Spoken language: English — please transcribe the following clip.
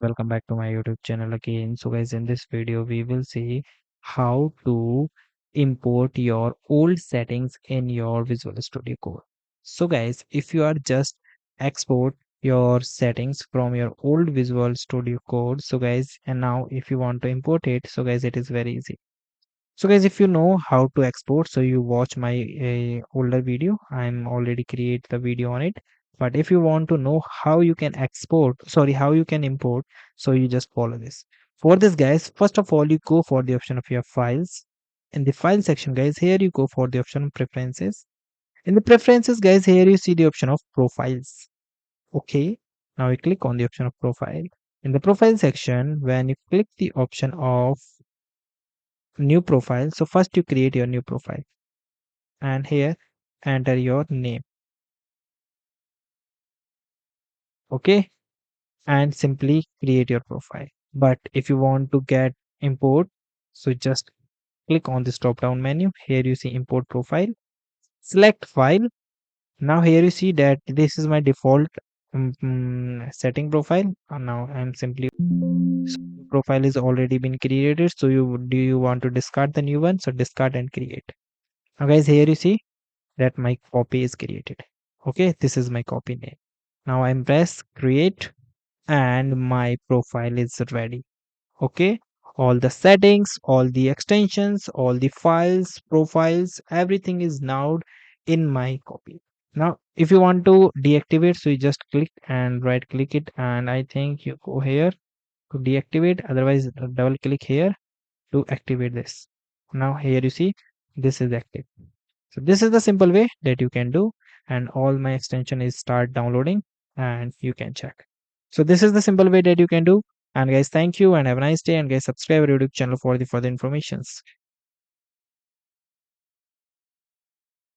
welcome back to my YouTube channel again. So guys, in this video we will see how to import your old settings in your Visual Studio Code. So guys, if you are just export your settings from your old Visual Studio Code, so guys, and now if you want to import it, so guys, it is very easy. So guys, if you know how to export, so you watch my older video. I'm already create the video on it. But if you want to know how you can how you can import, so you just follow this. For this, guys, first of all, you go for the option of your files. In the file section, guys, here you go for the option of preferences. In the preferences, guys, here you see the option of profiles. Okay. Now you click on the option of profile. In the profile section, when you click the option of new profile, so first you create your new profile and here enter your name. Okay, and simply create your profile. But if you want to get import, so just click on this drop down menu. Here you see import profile, select file. Now here you see that this is my default setting profile, and now I'm simply profile is already been created. So you want to discard the new one, so discard and create. Now guys, here you see that my copy is created. Okay, this is my copy name. Now I'm press create and my profile is ready. Okay, all the settings, all the extensions, all the files, profiles, everything is now in my copy. Now if you want to deactivate, so you just click and right click it, and I think you go here to deactivate, otherwise double click here to activate this. Now here you see this is active. So this is the simple way that you can do, and all my extension is start downloading and you can check. So this is the simple way that you can do. And guys, thank you and have a nice day, and guys, subscribe our YouTube channel for the further informations.